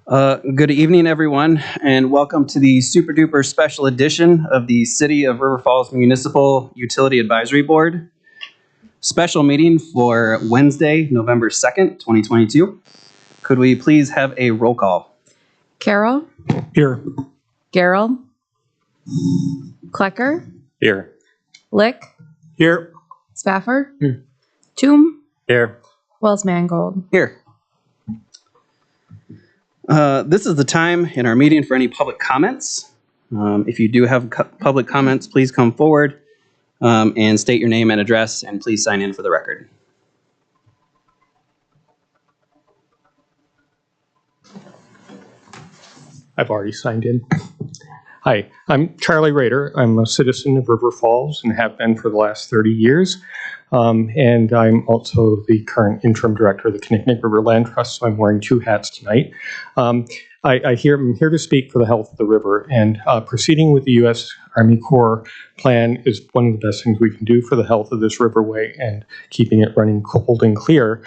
Good evening, everyone, and welcome to the super duper special edition of the City of River Falls Municipal Utility Advisory Board special meeting for Wednesday, November 2nd, 2022. Could we please have a roll call? Carroll? Here. Gerald? Klecker? Here. Lick? Here. Spafford? Here. Toom? Here. Wells Mangold? Here. This is the time in our meeting for any public comments. If you do have public comments, please come forward and state your name and address, and please sign in for the record. I've already signed in. Hi, I'm Charlie Rader. I'm a citizen of River Falls and have been for the last 30 years. And I'm also the current interim director of the Kinnickinnic River Land Trust, so I'm wearing two hats tonight. I'm here to speak for the health of the river, and proceeding with the U.S. Army Corps plan is one of the best things we can do for the health of this riverway and keeping it running cold and clear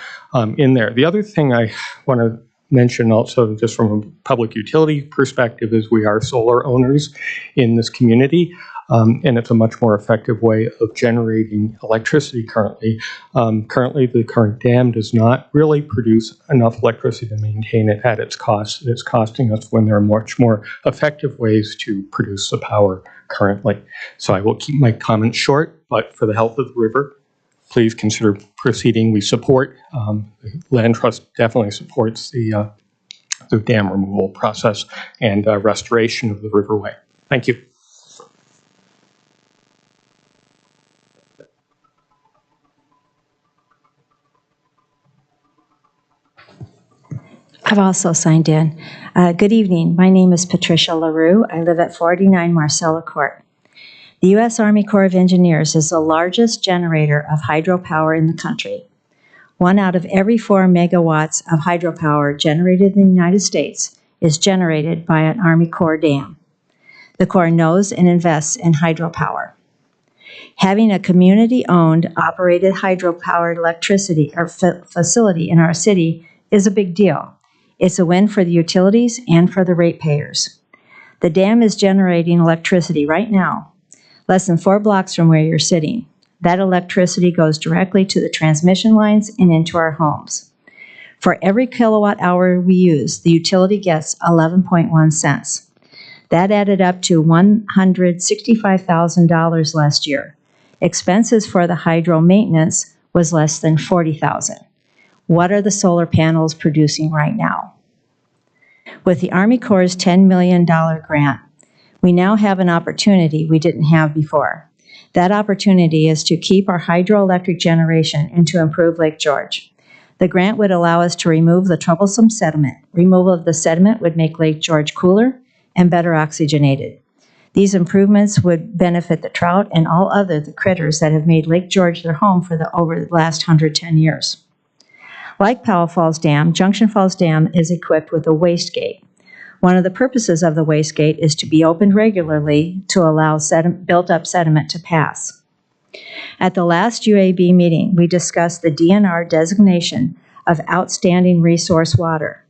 in there. The other thing I want to mention also, just from a public utility perspective, is we are solar owners in this community. And it's a much more effective way of generating electricity currently. Currently, the current dam does not really produce enough electricity to maintain it at its cost. It's costing us when there are much more effective ways to produce the power currently. So I will keep my comments short, but for the health of the river, please consider proceeding. We support, the Land Trust definitely supports the dam removal process and restoration of the riverway. Thank you. I've also signed in. Good evening. My name is Patricia LaRue. I live at 49 Marcella Court. The U.S. Army Corps of Engineers is the largest generator of hydropower in the country. 1 out of every 4 megawatts of hydropower generated in the United States is generated by an Army Corps dam. The Corps knows and invests in hydropower. Having a community-owned, operated hydropower electricity or facility in our city is a big deal. It's a win for the utilities and for the ratepayers. The dam is generating electricity right now, less than 4 blocks from where you're sitting. That electricity goes directly to the transmission lines and into our homes. For every kilowatt hour we use, the utility gets 11.1 cents. That added up to $165,000 last year. Expenses for the hydro maintenance was less than $40,000. What are the solar panels producing right now? With the Army Corps' $10 million grant, we now have an opportunity we didn't have before. That opportunity is to keep our hydroelectric generation and to improve Lake George. The grant would allow us to remove the troublesome sediment. Removal of the sediment would make Lake George cooler and better oxygenated. These improvements would benefit the trout and all other the critters that have made Lake George their home for over the last 110 years. Like Powell Falls Dam, Junction Falls Dam is equipped with a waste gate. One of the purposes of the waste gate is to be opened regularly to allow built-up sediment to pass. At the last UAB meeting, we discussed the DNR designation of outstanding resource water.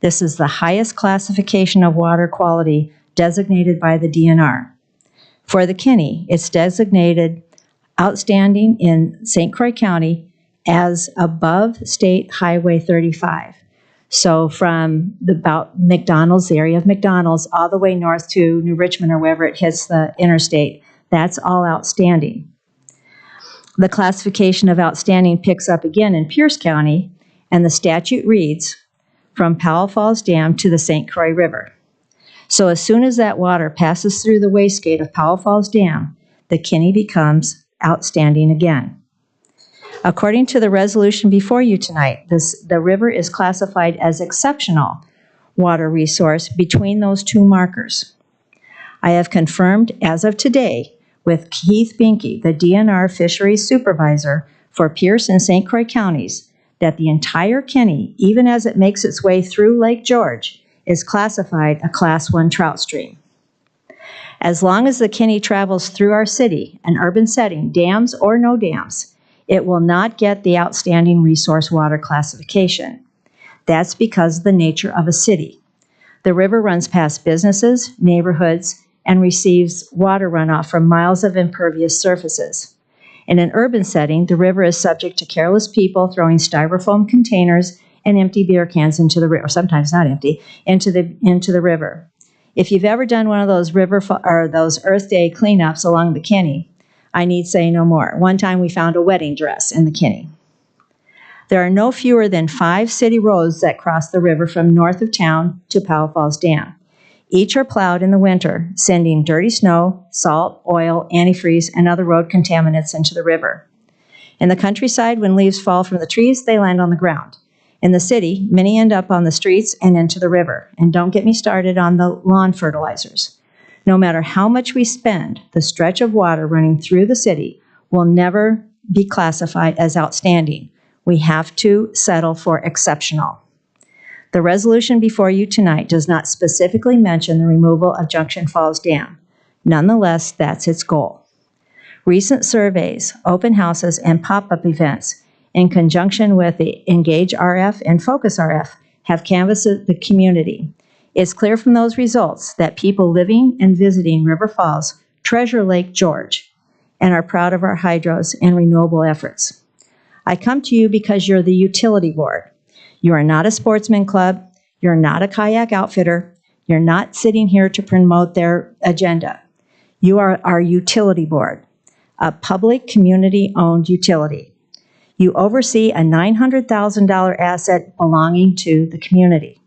This is the highest classification of water quality designated by the DNR. For the Kinney, it's designated outstanding in St. Croix County as above State Highway 35. So from about McDonald's, the area of McDonald's, all the way north to New Richmond or wherever it hits the interstate, that's all outstanding. The classification of outstanding picks up again in Pierce County, and the statute reads, from Powell Falls Dam to the St. Croix River. So as soon as that water passes through the waste gate of Powell Falls Dam, the Kinney becomes outstanding again. According to the resolution before you tonight, the river is classified as exceptional water resource between those 2 markers. I have confirmed as of today with Keith Binke, the DNR Fisheries Supervisor for Pierce and St. Croix counties, that the entire Kinney, even as it makes its way through Lake George, is classified a Class 1 trout stream. As long as the Kinney travels through our city, an urban setting, dams or no dams, it will not get the outstanding resource water classification. That's because of the nature of a city. The river runs past businesses, neighborhoods, and receives water runoff from miles of impervious surfaces. In an urban setting, the river is subject to careless people throwing styrofoam containers and empty beer cans into the river, or sometimes not empty, into the river. If you've ever done one of those those Earth Day cleanups along the Kinney, I need say no more. One time we found a wedding dress in the Kinney. There are no fewer than 5 city roads that cross the river from north of town to Powell Falls Dam. Each are plowed in the winter, sending dirty snow, salt, oil, antifreeze, and other road contaminants into the river. In the countryside, when leaves fall from the trees, they land on the ground. In the city, many end up on the streets and into the river. And don't get me started on the lawn fertilizers. No matter how much we spend, the stretch of water running through the city will never be classified as outstanding. We have to settle for exceptional. The resolution before you tonight does not specifically mention the removal of Junction Falls Dam. Nonetheless, that's its goal. Recent surveys, open houses, and pop-up events in conjunction with the Engage RF and Focus RF have canvassed the community. It's clear from those results that people living and visiting River Falls treasure Lake George and are proud of our hydros and renewable efforts. I come to you because you're the utility board. You are not a sportsman club. You're not a kayak outfitter. You're not sitting here to promote their agenda. You are our utility board, a public community-owned utility. You oversee a $900,000 asset belonging to the community,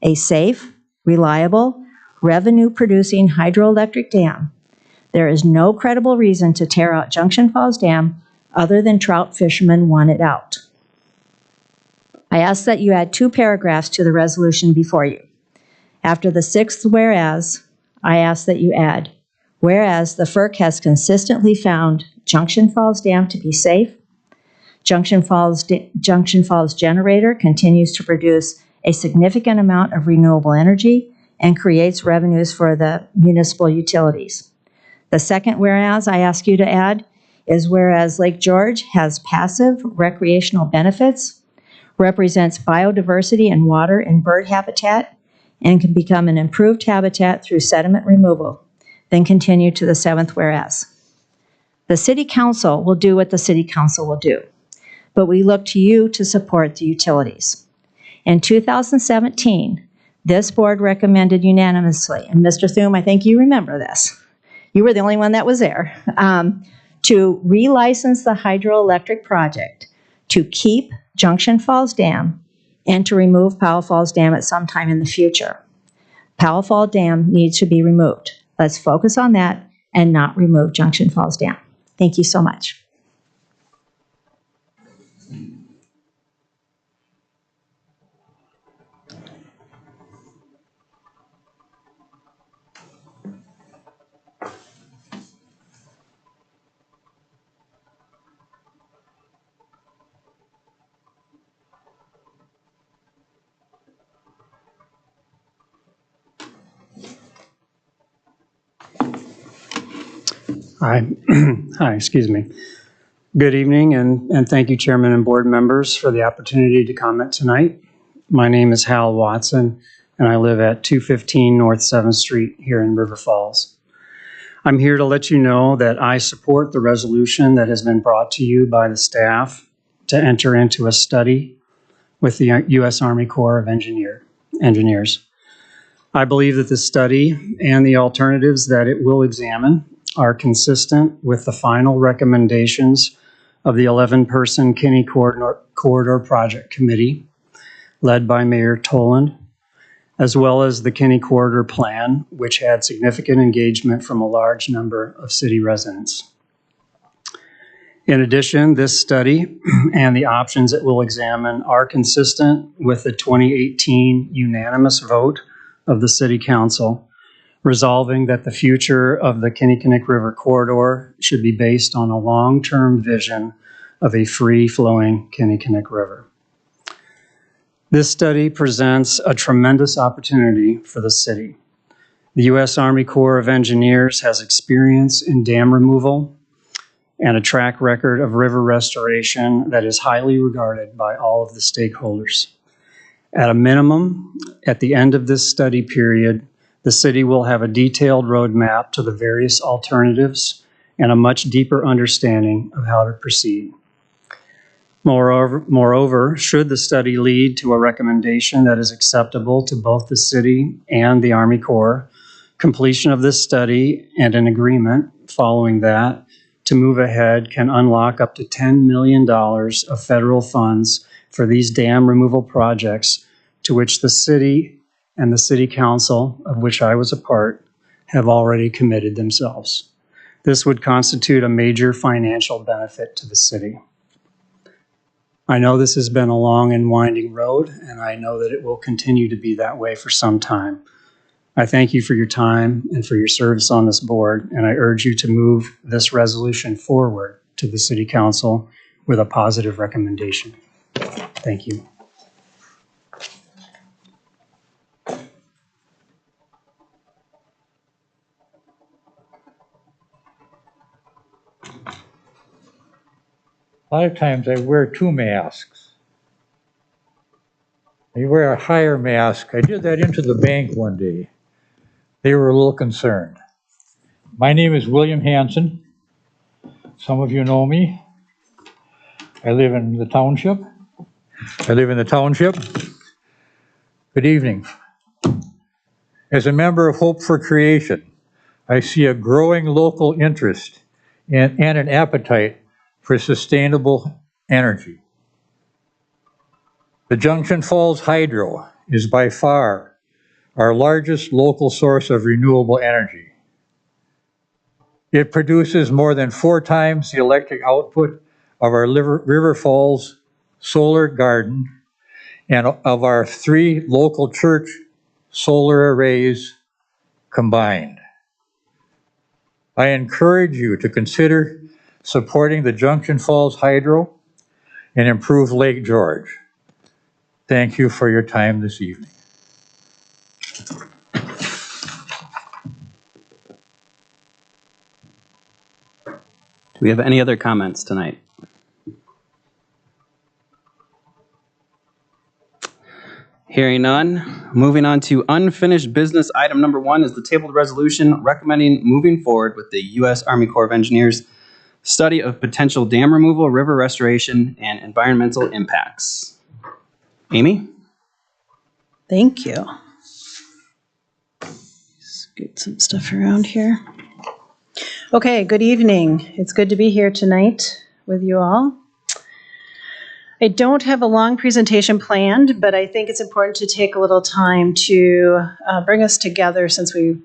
a safe, reliable, revenue-producing hydroelectric dam. There is no credible reason to tear out Junction Falls Dam other than trout fishermen want it out. I ask that you add 2 paragraphs to the resolution before you. After the 6th whereas, I ask that you add, whereas the FERC has consistently found Junction Falls Dam to be safe, Junction Falls generator continues to produce a significant amount of renewable energy and creates revenues for the municipal utilities. The second whereas I ask you to add is whereas Lake George has passive recreational benefits, represents biodiversity in water and bird habitat, and can become an improved habitat through sediment removal. Then continue to the 7th whereas. The City Council will do what the City Council will do, but we look to you to support the utilities. In 2017, this board recommended unanimously, and Mr. Thum, I think you remember this. You were the only one that was there, to relicense the hydroelectric project, to keep Junction Falls Dam, and to remove Powell Falls Dam at some time in the future. Powell Falls Dam needs to be removed. Let's focus on that and not remove Junction Falls Dam. Thank you so much. Hi, excuse me. Good evening, and thank you, Chairman and board members, for the opportunity to comment tonight. My name is Hal Watson, and I live at 215 North 7th Street here in River Falls. I'm here to let you know that I support the resolution that has been brought to you by the staff to enter into a study with the U.S. Army Corps of Engineers. I believe that this study and the alternatives that it will examine are consistent with the final recommendations of the 11-person Kinney Corridor Project Committee, led by Mayor Toland, as well as the Kinney Corridor Plan, which had significant engagement from a large number of city residents. In addition, this study and the options it will examine are consistent with the 2018 unanimous vote of the City Council, resolving that the future of the Kinnickinnic River Corridor should be based on a long-term vision of a free-flowing Kinnickinnic River. This study presents a tremendous opportunity for the city. The U.S. Army Corps of Engineers has experience in dam removal and a track record of river restoration that is highly regarded by all of the stakeholders. At a minimum, at the end of this study period, the city will have a detailed roadmap to the various alternatives and a much deeper understanding of how to proceed. Moreover, should the study lead to a recommendation that is acceptable to both the city and the Army Corps, completion of this study and an agreement following that to move ahead can unlock up to $10 million of federal funds for these dam removal projects to which the city and the city council, of which I was a part, have already committed themselves. This would constitute a major financial benefit to the city. I know this has been a long and winding road, and I know that it will continue to be that way for some time. I thank you for your time and for your service on this board, and I urge you to move this resolution forward to the City Council with a positive recommendation. Thank you. A lot of times I wear two masks. I wear a higher mask. I did that into the bank one day. They were a little concerned. My name is William Hanson. Some of you know me. I live in the township. Good evening. As a member of Hope for Creation, I see a growing local interest and an appetite for sustainable energy. The Junction Falls Hydro is by far our largest local source of renewable energy. It produces more than 4 times the electric output of our River Falls solar garden and of our 3 local church solar arrays combined. I encourage you to consider supporting the Junction Falls Hydro and improve Lake George. Thank you for your time this evening. Do we have any other comments tonight? Hearing none, moving on to unfinished business. Item number 1 is the tabled resolution recommending moving forward with the U.S. Army Corps of Engineers study of potential dam removal, river restoration, and environmental impacts. Amy? Thank you. Scoot some stuff around here. Okay, good evening. It's good to be here tonight with you all. I don't have a long presentation planned, but I think it's important to take a little time to bring us together since we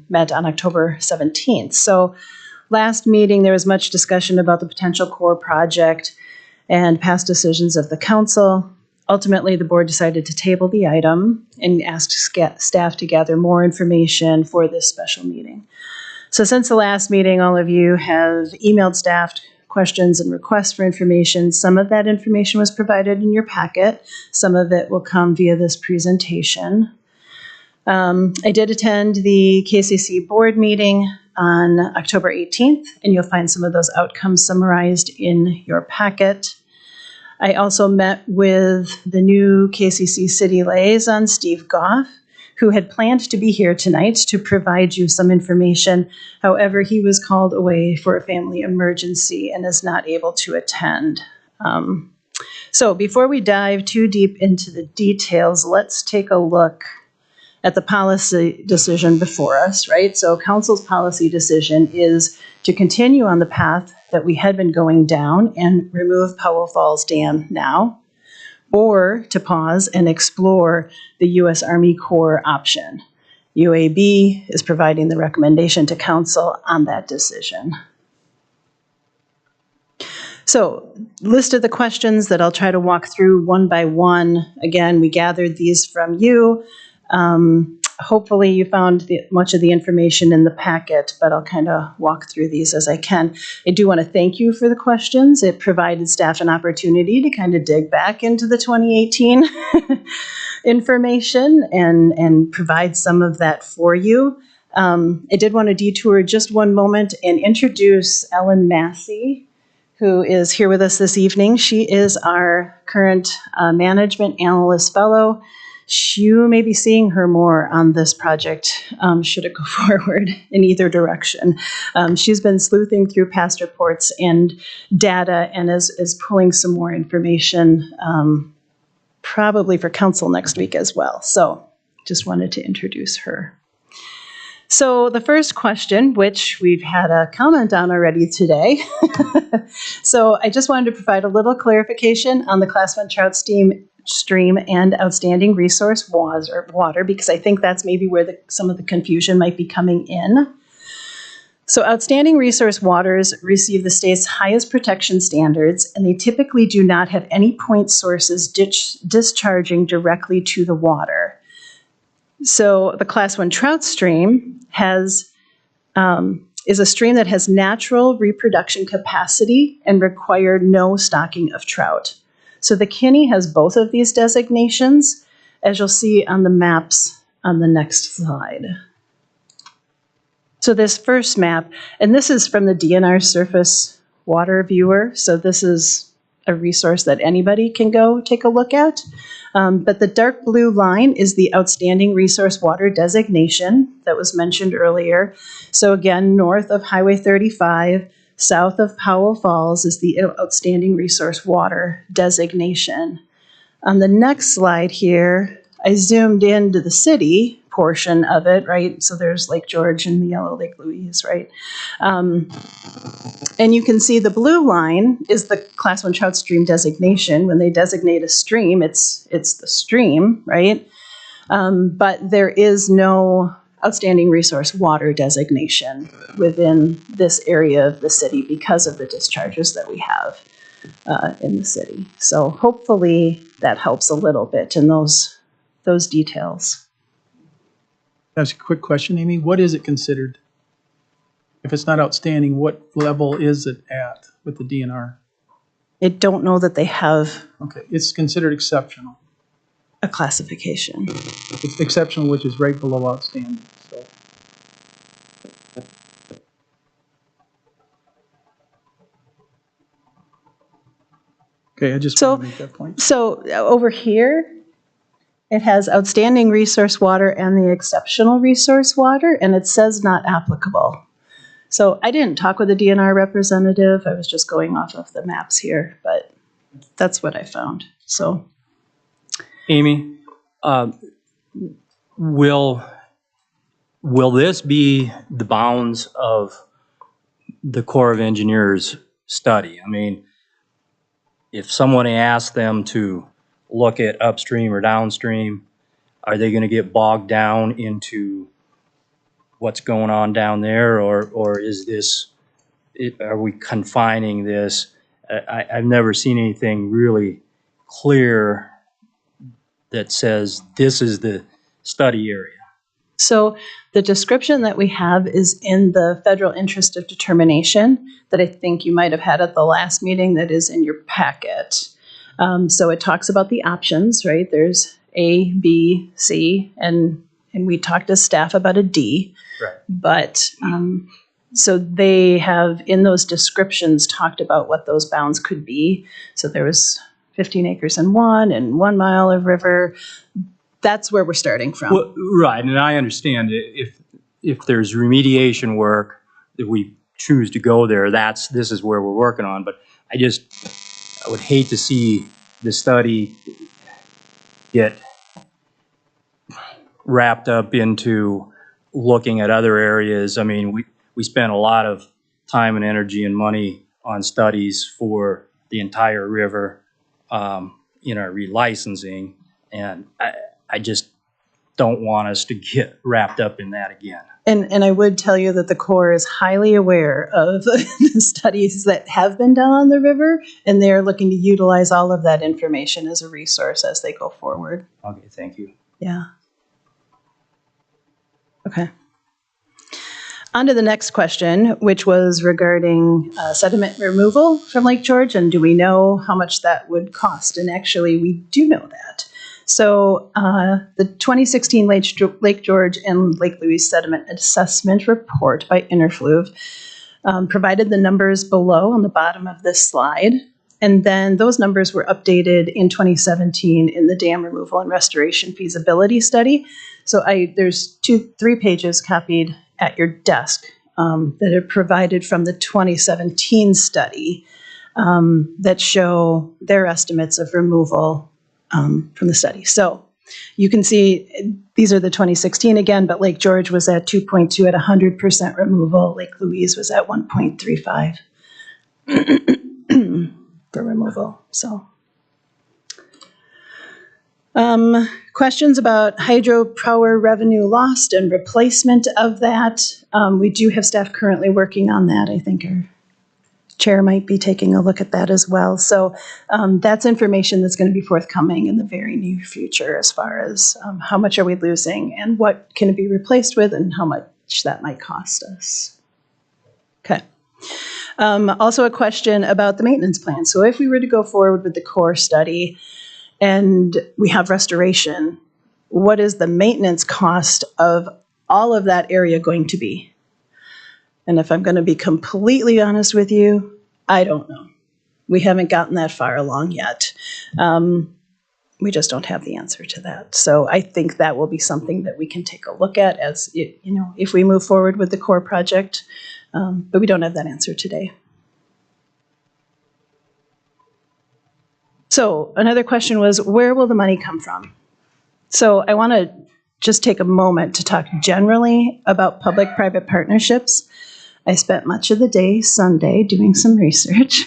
met on October 17th. So last meeting, there was much discussion about the potential core project and past decisions of the council. Ultimately, the board decided to table the item and asked staff to gather more information for this special meeting. So since the last meeting, all of you have emailed staff questions and requests for information. Some of that information was provided in your packet. Some of it will come via this presentation. I did attend the KCC board meeting on October 18th, and you'll find some of those outcomes summarized in your packet. I also met with the new KCC City Liaison, Steve Goff, who had planned to be here tonight to provide you some information. However, he was called away for a family emergency and is not able to attend. So before we dive too deep into the details, let's take a look at the policy decision before us, right? So council's policy decision is to continue on the path that we had been going down and remove Powell Falls Dam now, or to pause and explore the U.S. Army Corps option. UAB is providing the recommendation to council on that decision. So, list of the questions that I'll try to walk through one by one. Again, we gathered these from you. Hopefully you found much of the information in the packet, but I'll kind of walk through these as I can. I do want to thank you for the questions. It provided staff an opportunity to kind of dig back into the 2018 information and provide some of that for you. I did want to detour just one moment and introduce Ellen Massey, who is here with us this evening. She is our current Management Analyst Fellow. You may be seeing her more on this project, should it go forward in either direction. She's been sleuthing through past reports and data and is pulling some more information, probably for council next week as well. So just wanted to introduce her. So the first question, which we've had a comment on already today. So I just wanted to provide a little clarification on the Class 1 trout stream and outstanding resource water, because I think that's maybe where some of the confusion might be coming in. So outstanding resource waters receive the state's highest protection standards, and they typically do not have any point sources discharging directly to the water. So the Class 1 trout stream is a stream that has natural reproduction capacity and require no stocking of trout. So the Kinney has both of these designations, as you'll see on the maps on the next slide. So this first map, and this is from the DNR Surface Water Viewer, so this is a resource that anybody can go take a look at. But the dark blue line is the outstanding resource water designation that was mentioned earlier. So again, north of Highway 35, south of Powell Falls is the outstanding resource water designation. On the next slide here, I zoomed into the city portion of it, right? So there's Lake George and the yellow Lake Louise, right? And you can see the blue line is the Class 1 trout stream designation. When they designate a stream, it's the stream, right? But there is no outstanding resource water designation within this area of the city because of the discharges that we have in the city. So hopefully that helps a little bit in those details. That's a quick question, Amy. What is it considered? If it's not outstanding, what level is it at with the DNR? I don't know that they have Okay, it's considered exceptional. a classification. It's exceptional, which is right below outstanding. So. Okay, I just want to make that point. So over here, it has outstanding resource water and the exceptional resource water, and it says not applicable. So I didn't talk with a DNR representative. I was just going off of the maps here, but that's what I found. So, Amy, will this be the bounds of the Corps of Engineers study? I mean, if someone asked them to look at upstream or downstream, are they going to get bogged down into what's going on down there, or is this, are we confining this? I've never seen anything really clear that says this is the study area. so the description that we have is in the federal interest of determination that I think you might have had at the last meeting that is in your packet. So it talks about the options, right? There's A, B, C, and we talked to staff about a D. Right. But so they have in those descriptions talked about what those bounds could be. So there was 15 acres in one and 1 mile of river. That's where we're starting from. Well, right, and I understand if there's remediation work that we choose to go there, this is where we're working on. But I would hate to see the study get wrapped up into looking at other areas. I mean, we spent a lot of time and energy and money on studies for the entire river in our relicensing, and I just don't want us to get wrapped up in that again. And I would tell you that the Corps is highly aware of the studies that have been done on the river, and they're looking to utilize all of that information as a resource as they go forward. Okay, thank you. Yeah. Okay. On to the next question, which was regarding sediment removal from Lake George, and do we know how much that would cost? And actually, we do know that. So the 2016 Lake George and Lake Louise Sediment Assessment Report by Interfluve Provided the numbers below on the bottom of this slide. And then those numbers were updated in 2017 in the dam removal and restoration feasibility study. So there's 3 pages copied at your desk that are provided from the 2017 study that show their estimates of removal from the study. So you can see these are the 2016 again, but Lake George was at 2.2 at 100% removal. Lake Louise was at 1.35 for removal. So, questions about hydropower revenue lost and replacement of that. We do have staff currently working on that. I think our chair might be taking a look at that as well. So that's information that's going to be forthcoming in the very near future as far as how much are we losing and what can it be replaced with and how much that might cost us. Okay. Also a question about the maintenance plan. So if we were to go forward with the core study and we have restoration, what is the maintenance cost of all of that area going to be? And if I'm going to be completely honest with you, I don't know. We haven't gotten that far along yet. We just don't have the answer to that. So I think that will be something that we can take a look at as, if we move forward with the core project. But we don't have that answer today. So another question was, where will the money come from? So I want to just take a moment to talk generally about public-private partnerships. I spent much of the day Sunday doing some research.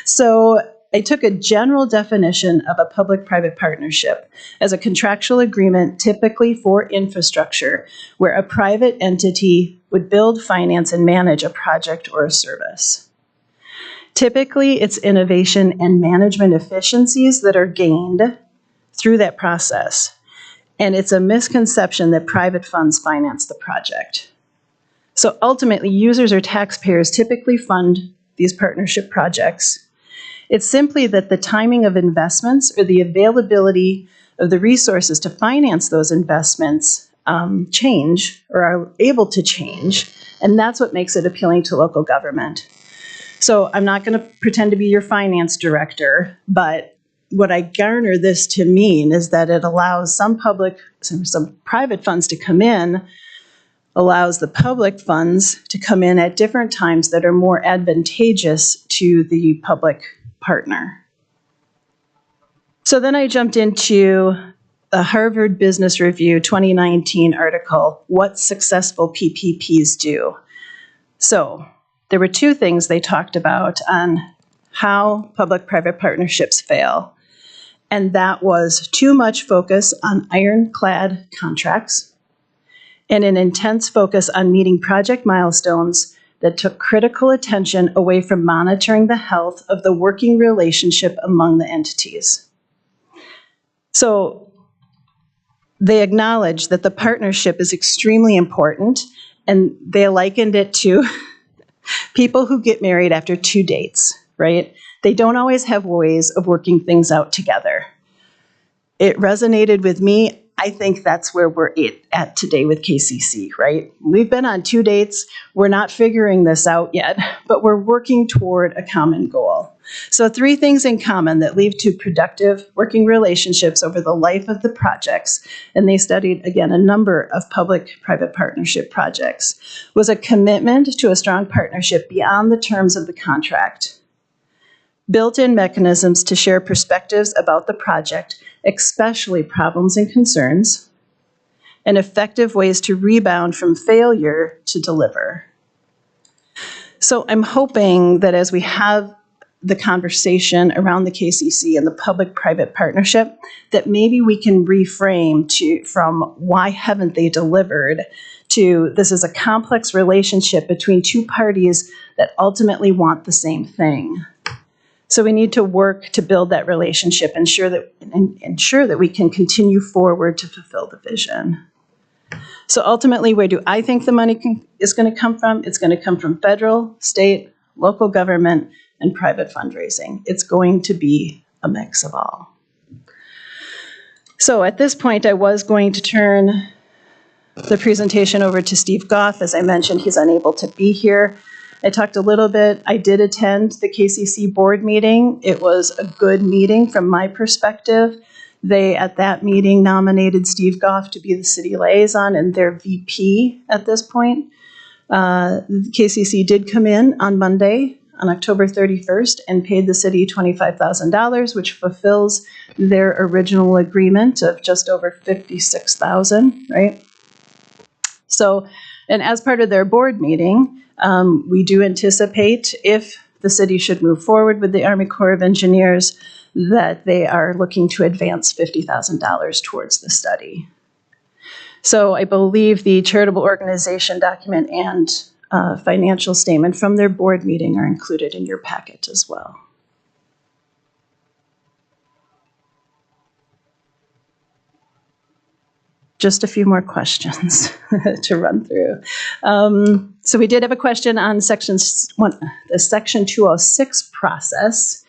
So I took a general definition of a public-private partnership as a contractual agreement typically for infrastructure where a private entity would build, finance, and manage a project or a service. Typically, it's innovation and management efficiencies that are gained through that process. And it's a misconception that private funds finance the project. So ultimately, users or taxpayers typically fund these partnership projects. It's simply that the timing of investments or the availability of the resources to finance those investments change or are able to change, and that's what makes it appealing to local government. So I'm not going to pretend to be your finance director, but what I garner this to mean is that it allows some private funds to come in, allows the public funds to come in at different times that are more advantageous to the public partner. So then I jumped into the Harvard Business Review 2019 article, What Successful PPPs Do. So there were 2 things they talked about on how public-private partnerships fail. And that was too much focus on ironclad contracts and an intense focus on meeting project milestones that took critical attention away from monitoring the health of the working relationship among the entities. So they acknowledged that the partnership is extremely important, and they likened it to people who get married after 2 dates, right? They don't always have ways of working things out together. It resonated with me. I think that's where we're at today with KCC, right? We've been on 2 dates. We're not figuring this out yet, but we're working toward a common goal. So 3 things in common that lead to productive working relationships over the life of the projects, and they studied, again, a number of public-private partnership projects, was a commitment to a strong partnership beyond the terms of the contract, built-in mechanisms to share perspectives about the project, especially problems and concerns, and effective ways to rebound from failure to deliver. So I'm hoping that as we have the conversation around the KCC and the public-private partnership, that maybe we can reframe from why haven't they delivered to this is a complex relationship between 2 parties that ultimately want the same thing. So we need to work to build that relationship and ensure that we can continue forward to fulfill the vision. So ultimately, where do I think the money is going to come from? It's going to come from federal, state, local government, and private fundraising. It's going to be a mix of all. So at this point, I was going to turn the presentation over to Steve Goff. As I mentioned, he's unable to be here. I talked a little bit. I did attend the KCC board meeting. It was a good meeting from my perspective. They, at that meeting, nominated Steve Goff to be the city liaison and their VP at this point. KCC did come in on Monday, on October 31st, and paid the city $25,000, which fulfills their original agreement of just over $56,000, right? So, and as part of their board meeting, we do anticipate, if the city should move forward with the Army Corps of Engineers, that they are looking to advance $50,000 towards the study. So I believe the charitable organization document and financial statement from their board meeting are included in your packet as well. Just a few more questions to run through. So we did have a question on the Section 206 process,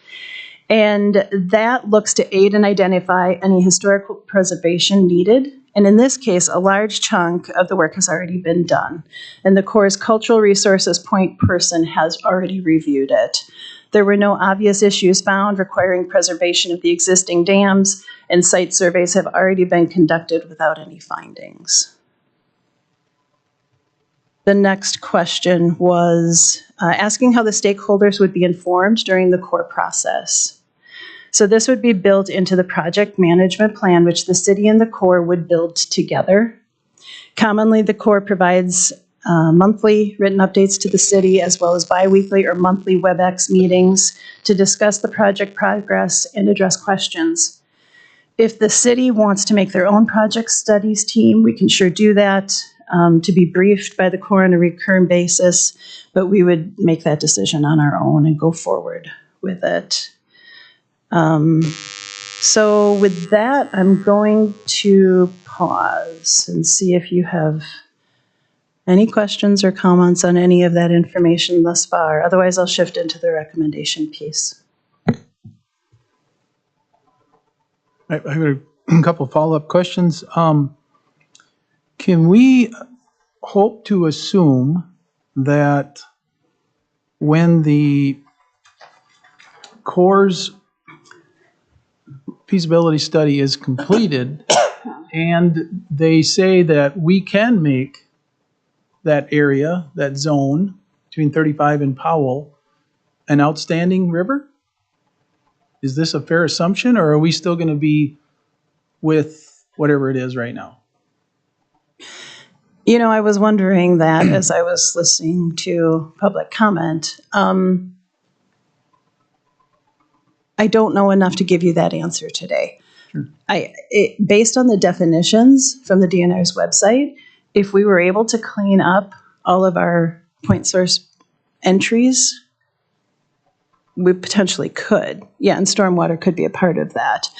and that looks to aid and identify any historical preservation needed. And in this case, a large chunk of the work has already been done, and the Corps' cultural resources point person has already reviewed it. There were no obvious issues found requiring preservation of the existing dams, and site surveys have already been conducted without any findings. The next question was asking how the stakeholders would be informed during the Corps process. So this would be built into the project management plan, which the city and the Corps would build together. Commonly, the Corps provides monthly written updates to the city, as well as biweekly or monthly WebEx meetings to discuss the project progress and address questions. If the city wants to make their own project studies team, we can sure do that, to be briefed by the Corps on a recurring basis, but we would make that decision on our own and go forward with it. So with that, I'm going to pause and see if you have any questions or comments on any of that information thus far. Otherwise, I'll shift into the recommendation piece. I have a couple follow-up questions. Can we hope to assume that when the Corps' feasibility study is completed and they say that we can make that area, that zone between 35 and Powell, an outstanding river? Is this a fair assumption, or are we still going to be with whatever it is right now? You know, I was wondering that as I was listening to public comment. I don't know enough to give you that answer today. Sure. Based on the definitions from the DNR's website, if we were able to clean up all of our point source entries, we potentially could. Yeah, and stormwater could be a part of that.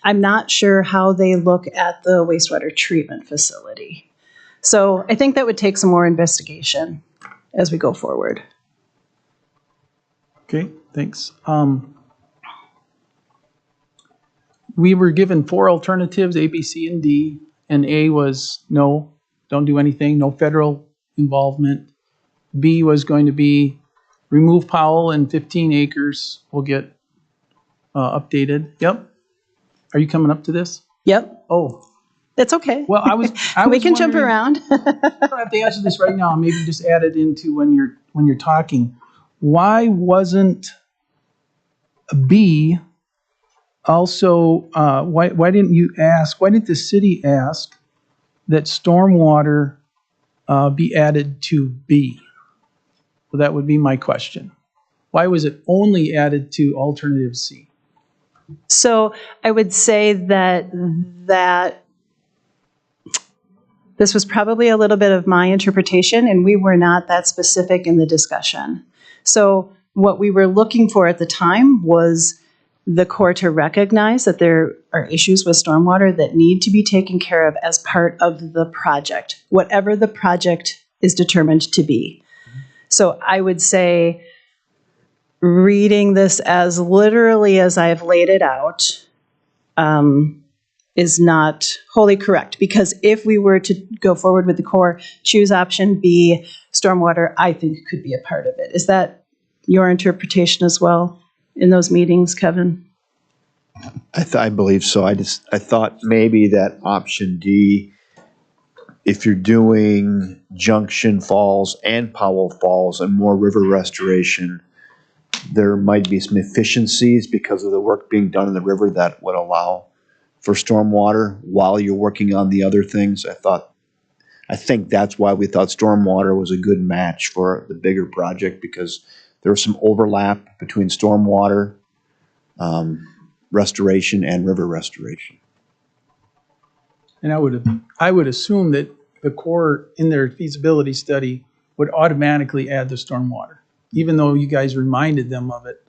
I'm not sure how they look at the wastewater treatment facility. So I think that would take some more investigation as we go forward. Okay, thanks. We were given 4 alternatives, A, B, C, and D, and A was no, don't do anything, no federal involvement. B was going to be remove Powell and 15 acres will get updated. Yep. Are you coming up to this? Yep. Oh. It's okay. Well, I was we can jump around. I don't have to answer this right now. Maybe just add it into when you're talking. Why wasn't B also? Why didn't you ask? Why didn't the city ask that stormwater be added to B? So that would be my question. Why was it only added to alternative C? So I would say that this was probably a little bit of my interpretation, and we were not that specific in the discussion. So what we were looking for at the time was the Corps to recognize that there are issues with stormwater that need to be taken care of as part of the project, whatever the project is determined to be. So I would say, reading this as literally as I've laid it out, is not wholly correct, because if we were to go forward with the core, choose option B, stormwater, I think could be a part of it. Is that your interpretation as well in those meetings, Kevin? I believe so. I thought maybe that option D, if you're doing Junction Falls and Powell Falls and more river restoration, there might be some efficiencies because of the work being done in the river that would allow for stormwater while you're working on the other things. I think that's why we thought stormwater was a good match for the bigger project, because there was some overlap between stormwater restoration and river restoration. And I would assume that the Corps in their feasibility study would automatically add the stormwater, even though you guys reminded them of it.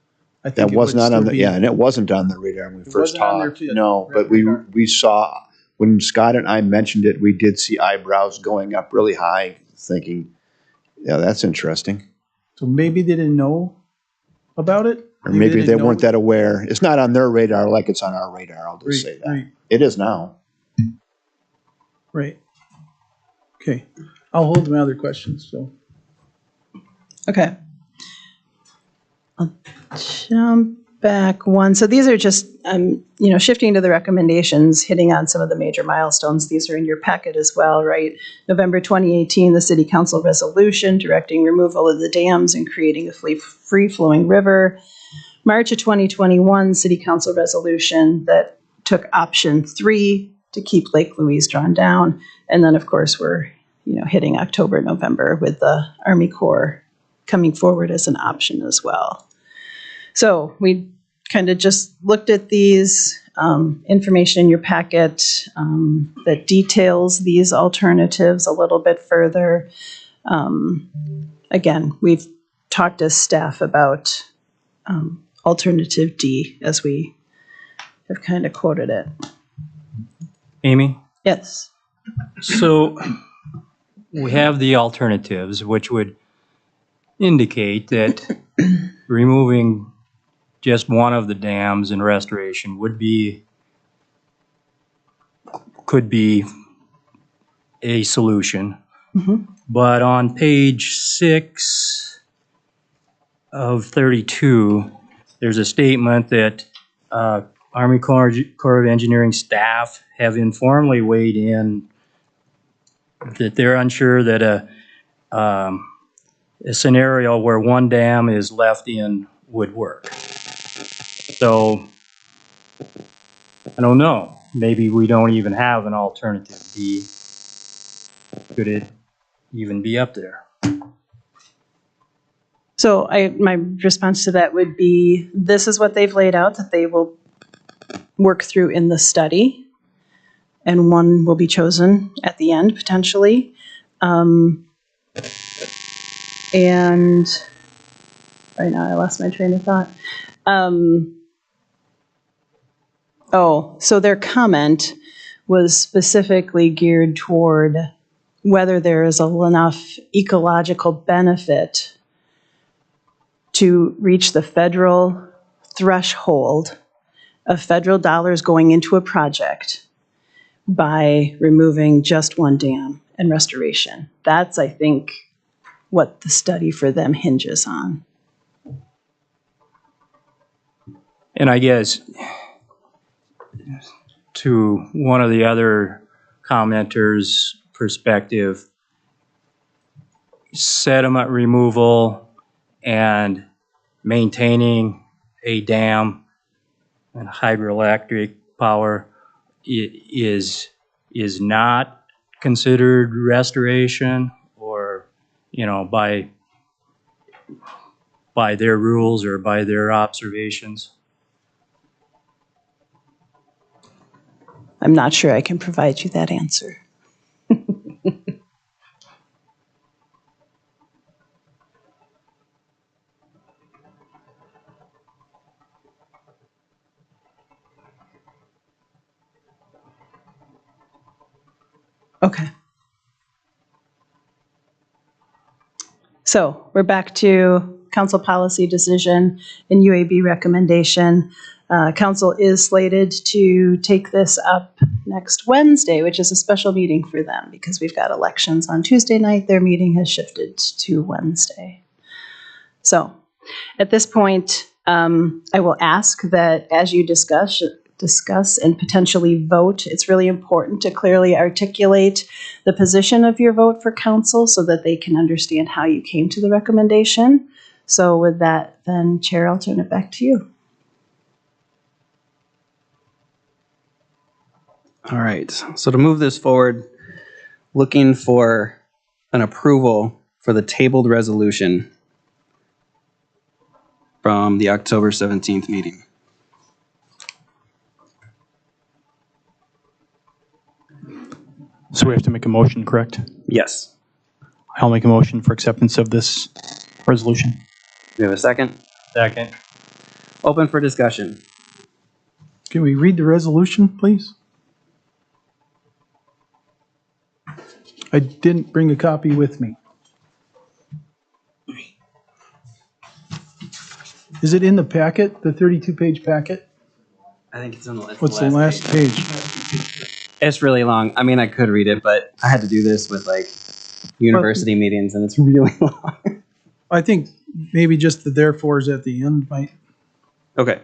I think That was not on the, yeah, and it wasn't on the radar when we first wasn't on their talked. No, but we saw, when Scott and I mentioned it, we did see eyebrows going up really high, thinking, yeah, that's interesting. So maybe they didn't know about it? Or maybe they weren't that aware. It's not on their radar like it's on our radar, I'll just say that. Right. It is now. Right. Okay. I'll hold my other questions, so. Okay. I'll jump back one. So these are just, shifting to the recommendations, hitting on some of the major milestones. These are in your packet as well, right? November 2018, the City Council resolution directing removal of the dams and creating a free-flowing river. March of 2021, City Council resolution that took option 3 to keep Lake Louise drawn down. And then, of course, we're hitting October, November with the Army Corps coming forward as an option as well. So we kind of just looked at these information in your packet that details these alternatives a little bit further. Again, we've talked as staff about alternative D as we have kind of quoted it. Amy? Yes. So we have the alternatives, which would indicate that removing just one of the dams and restoration could be a solution. Mm-hmm. But on page 6 of 32, there's a statement that Army Corps of Engineering staff have informally weighed in that they're unsure that a scenario where one dam is left in would work. So, I don't know. Maybe we don't even have an alternative D. Could it even be up there? So my response to that would be, this is what they've laid out that they will work through in the study, and one will be chosen at the end, potentially. And right now I lost my train of thought. So their comment was specifically geared toward whether there is enough ecological benefit to reach the federal threshold of federal dollars going into a project by removing just one dam and restoration. That's, I think, what the study for them hinges on. And I guess to one of the other commenters' perspective, sediment removal and maintaining a dam and hydroelectric power is not considered restoration, or by their rules or by their observations. I'm not sure I can provide you that answer. Okay. So we're back to council policy decision and UAB recommendation. Council is slated to take this up next Wednesday, which is a special meeting for them because we've got elections on Tuesday night. Their meeting has shifted to Wednesday. So at this point, I will ask that as you discuss and potentially vote, it's really important to clearly articulate the position of your vote for council so that they can understand how you came to the recommendation. So with that, then Chair, I'll turn it back to you. All right, so to move this forward, looking for an approval for the tabled resolution from the October 17th meeting. So we have to make a motion, correct? Yes. I'll make a motion for acceptance of this resolution. Do we have a second? Second. Open for discussion. Can we read the resolution, please? I didn't bring a copy with me. Is it in the packet, the 32-page packet? I think it's on the What's the last page? It's really long. I mean, I could read it, but I had to do this with like university meetings, and it's really long. I think maybe just the therefores at the end might. Okay.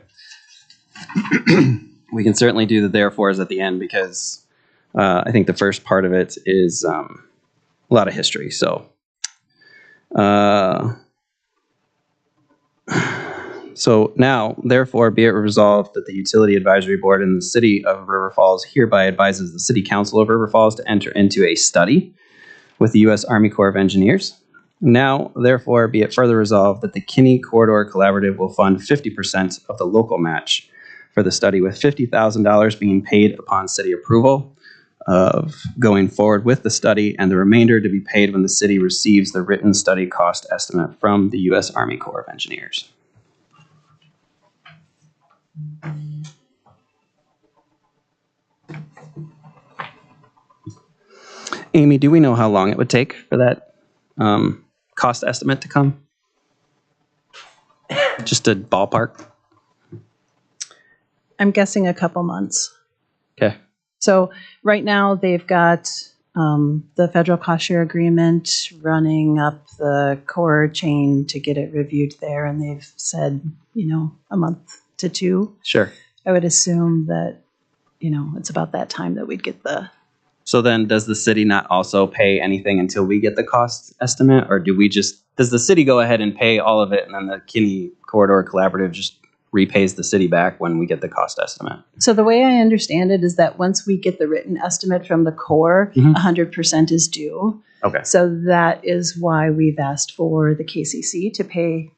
We can certainly do the therefores at the end because I think the first part of it is a lot of history. So, so now, therefore, be it resolved that the Utility Advisory Board in the City of River Falls hereby advises the City Council of River Falls to enter into a study with the U.S. Army Corps of Engineers. Now, therefore, be it further resolved that the Kinney Corridor Collaborative will fund 50% of the local match for the study, with $50,000 being paid upon city approval of going forward with the study, and the remainder to be paid when the city receives the written study cost estimate from the U.S. Army Corps of Engineers. Amy, do we know how long it would take for that cost estimate to come? Just a ballpark. I'm guessing a couple months. Okay. So right now they've got the federal cost share agreement running up the core chain to get it reviewed there, and they've said, a month to two. Sure. I would assume that, it's about that time that we'd get the. So then does the city not also pay anything until we get the cost estimate, or does the city go ahead and pay all of it and then the Kinney Corridor Collaborative just repays the city back when we get the cost estimate? So the way I understand it is that once we get the written estimate from the Corps, 100% is due. Okay. So that is why we've asked for the KCC to pay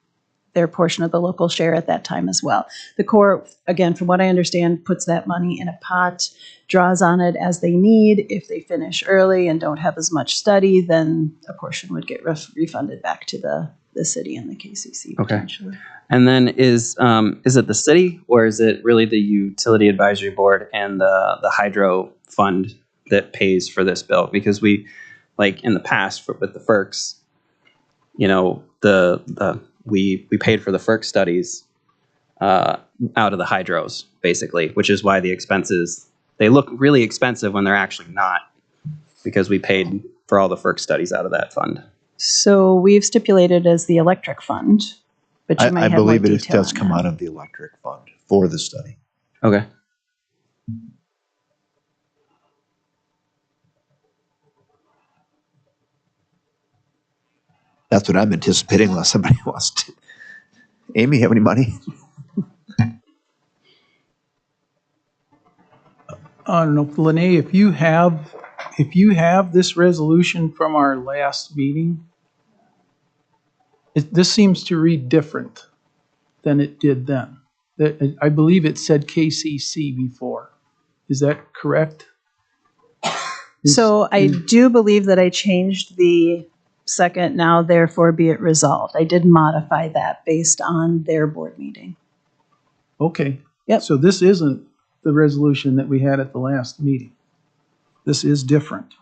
their portion of the local share at that time as well. The Corps, again, from what I understand, puts that money in a pot, draws on it as they need. If they finish early and don't have as much study, then a portion would get refunded back to the city and the KCC potentially. Okay. And then is it the city, or is it really the Utility Advisory Board and the hydro fund that pays for this bill? Because we, like in the past with the FERCs, we paid for the FERC studies out of the hydros, basically, which is why the expenses, they look really expensive when they're actually not, because we paid for all the FERC studies out of that fund. So we've stipulated as the electric fund, but you might I have more believe it detail does on come that. out of the electric fund for the study. Okay. That's what I'm anticipating unless somebody wants to. Amy, have any money? I don't know, Lene, if you have this resolution from our last meeting, this seems to read different than it did then. I believe it said KCC before. Is that correct? So I do believe that I changed the second now, therefore be it resolved. I did modify that based on their board meeting. Okay. Yep. So this isn't the resolution that we had at the last meeting. This is different.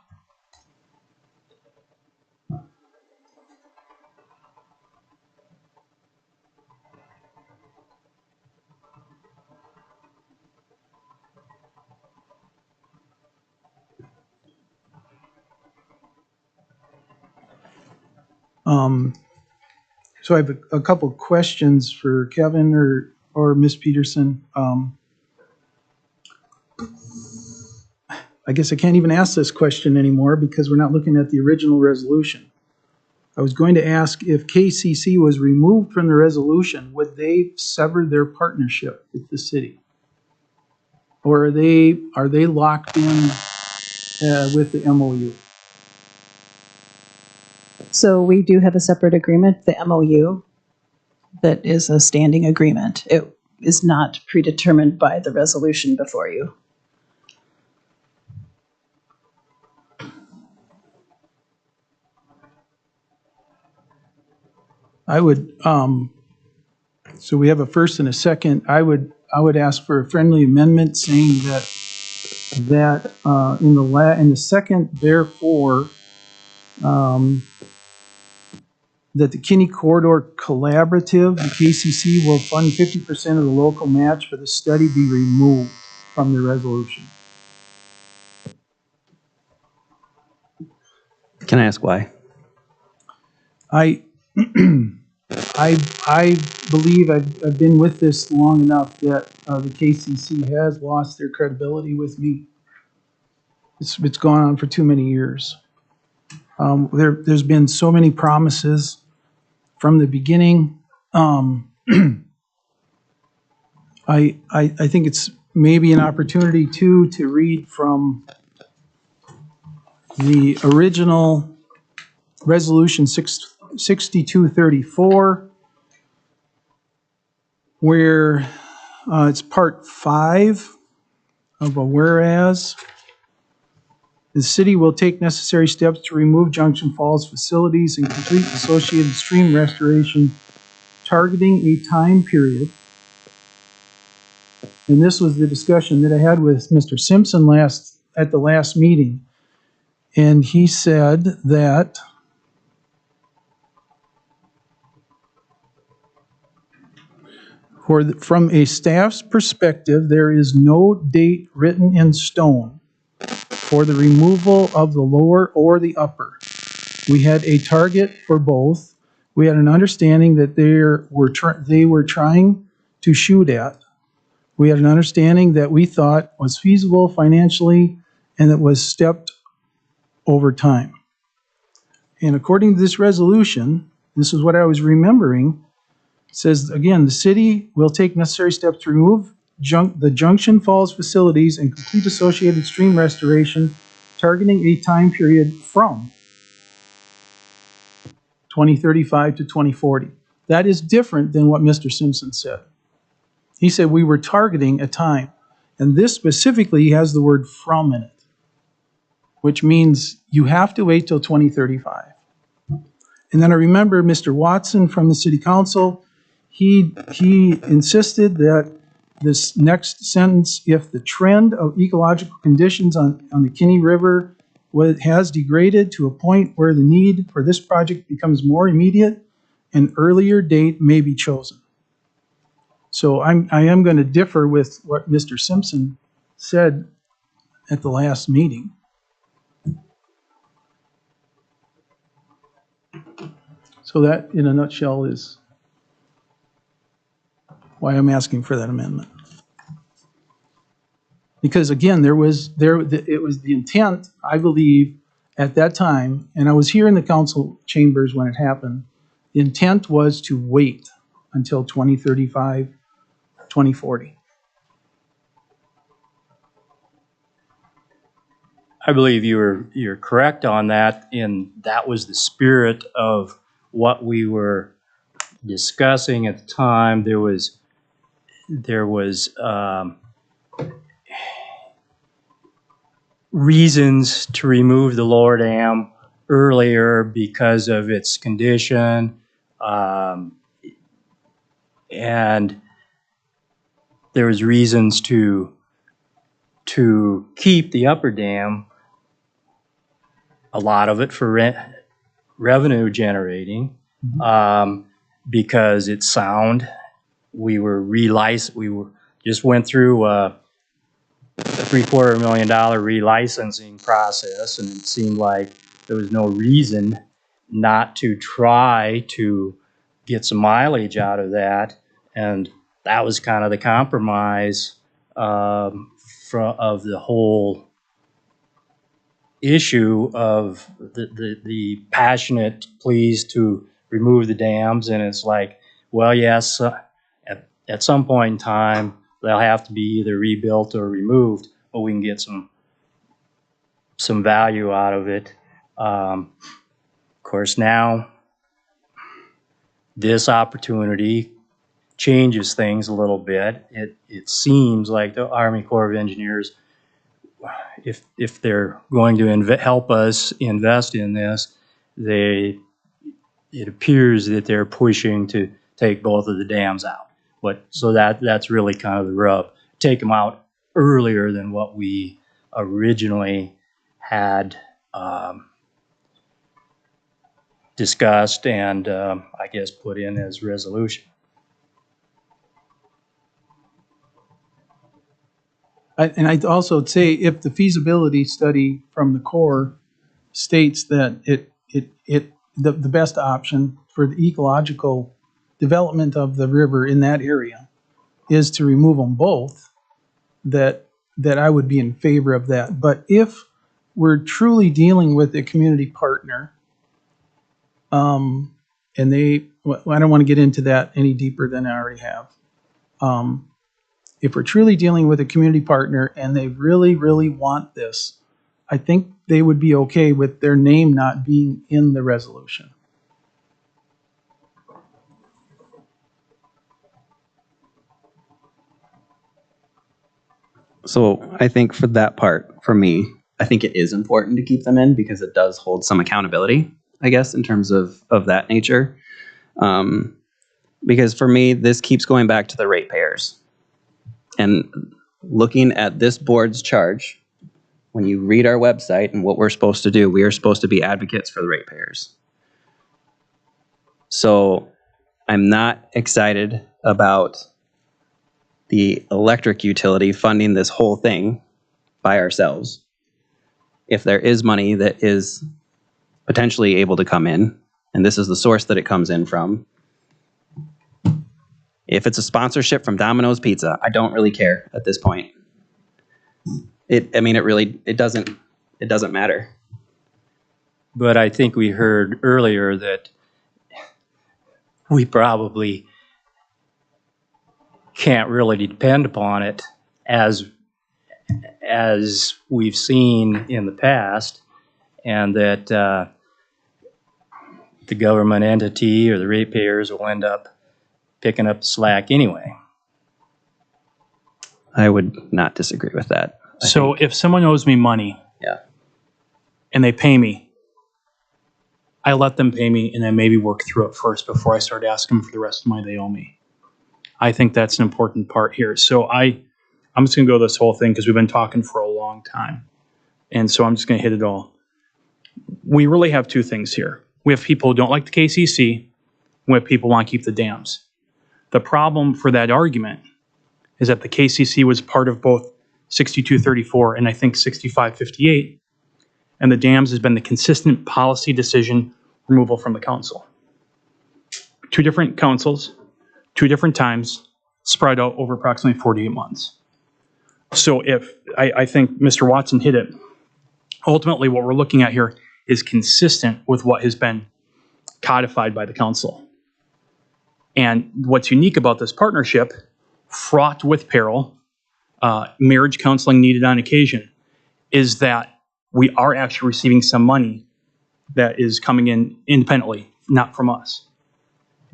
So I have a couple questions for Kevin or Ms. Peterson. I guess I can't even ask this question anymore because we're not looking at the original resolution. I was going to ask if KCC was removed from the resolution, would they sever their partnership with the city? Or are they locked in with the MOU? So we do have a separate agreement, the MOU, that is a standing agreement. It is not predetermined by the resolution before you. I would, so we have a first and a second. I would ask for a friendly amendment saying that in the second, therefore, that the Kinney Corridor Collaborative, the KCC, will fund 50% of the local match for the study be removed from the resolution. Can I ask why? I believe I've been with this long enough that the KCC has lost their credibility with me. It's gone on for too many years. There's been so many promises from the beginning. I think it's maybe an opportunity to read from the original Resolution 6234, where it's part 5 of a whereas. The city will take necessary steps to remove Junction Falls facilities and complete associated stream restoration, targeting a time period. And this was the discussion that I had with Mr. Simpson at the last meeting. And he said that from a staff's perspective, there is no date written in stone for the removal of the lower or the upper. We had a target for both. We had an understanding that they were trying to shoot at. We had an understanding that we thought was feasible financially and that was stepped over time. And according to this resolution, this is what I was remembering, it says, again, the city will take necessary steps to remove the Junction Falls facilities and complete associated stream restoration, targeting a time period from 2035 to 2040. That is different than what Mr. Simpson said. He said we were targeting a time, and this specifically has the word from in it, which means you have to wait till 2035. And then I remember Mr. Watson from the City Council, he insisted that this next sentence, if the trend of ecological conditions on the Kinney River has degraded to a point where the need for this project becomes more immediate, an earlier date may be chosen. So I am going to differ with what Mr. Simpson said at the last meeting. So that, in a nutshell, is why I'm asking for that amendment. Because again, it was the intent, I believe, at that time, and I was here in the council chambers when it happened. The intent was to wait until 2035, 2040. I believe you're correct on that, and that was the spirit of what we were discussing at the time. There was reasons to remove the lower dam earlier because of its condition, and there was reasons to keep the upper dam, a lot of it for revenue generating, because it's sound. We just went through a $750,000 relicensing process, and it seemed like there was no reason not to try to get some mileage out of that. And that was kind of the compromise of the whole issue of the passionate pleas to remove the dams. And it's like, well, yes, at some point in time, they'll have to be either rebuilt or removed, but we can get some value out of it. Of course, now this opportunity changes things a little bit. It seems like the Army Corps of Engineers, if they're going to help us invest in this, it appears that they're pushing to take both of the dams out. But so that's really kind of the rub. Take them out earlier than what we originally had discussed and I guess put in as resolution. And I'd also say if the feasibility study from the Corps states that the best option for the ecological development of the river in that area is to remove them both, that I would be in favor of that. But if we're truly dealing with a community partner, and I don't want to get into that any deeper than I already have. If we're truly dealing with a community partner and they really, really want this, I think they would be okay with their name not being in the resolution. So I think for that part, for me, I think it is important to keep them in because it does hold some accountability, I guess, in terms of that nature. Because for me, this keeps going back to the ratepayers. And looking at this board's charge, when you read our website and what we're supposed to do, we are supposed to be advocates for the ratepayers. So I'm not excited about the electric utility funding this whole thing by ourselves. If there is money that is potentially able to come in, and this is the source that it comes in from, if it's a sponsorship from Domino's Pizza, I don't really care at this point. It doesn't matter. But I think we heard earlier that we probably can't really depend upon it as we've seen in the past, and that the government entity or the ratepayers will end up picking up the slack anyway. I would not disagree with that. So if someone owes me money, Yeah. and they pay me, I let them pay me and then maybe work through it first before I start asking them for the rest of the money they owe me. I think that's an important part here. So I'm just going to go this whole thing because we've been talking for a long time. And so I'm just going to hit it all. We really have two things here. We have people who don't like the KCC. We have people who want to keep the dams. The problem for that argument is that the KCC was part of both 6234 and I think 6558. And the dams has been the consistent policy decision removal from the council. Two different councils, two different times, spread out over approximately 48 months. So if, I think Mr. Watson hit it, ultimately what we're looking at here is consistent with what has been codified by the council. And what's unique about this partnership, fraught with peril, marriage counseling needed on occasion, is that we are actually receiving some money that is coming in independently, not from us.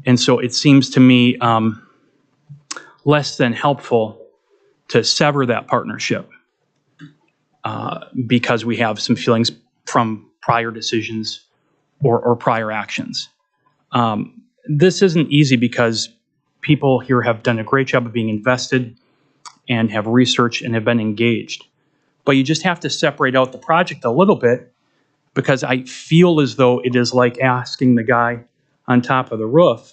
And so it seems to me less than helpful to sever that partnership because we have some feelings from prior decisions or prior actions. This isn't easy because people here have done a great job of being invested and have researched and have been engaged. But you just have to separate out the project a little bit because I feel as though it is like asking the guy on top of the roof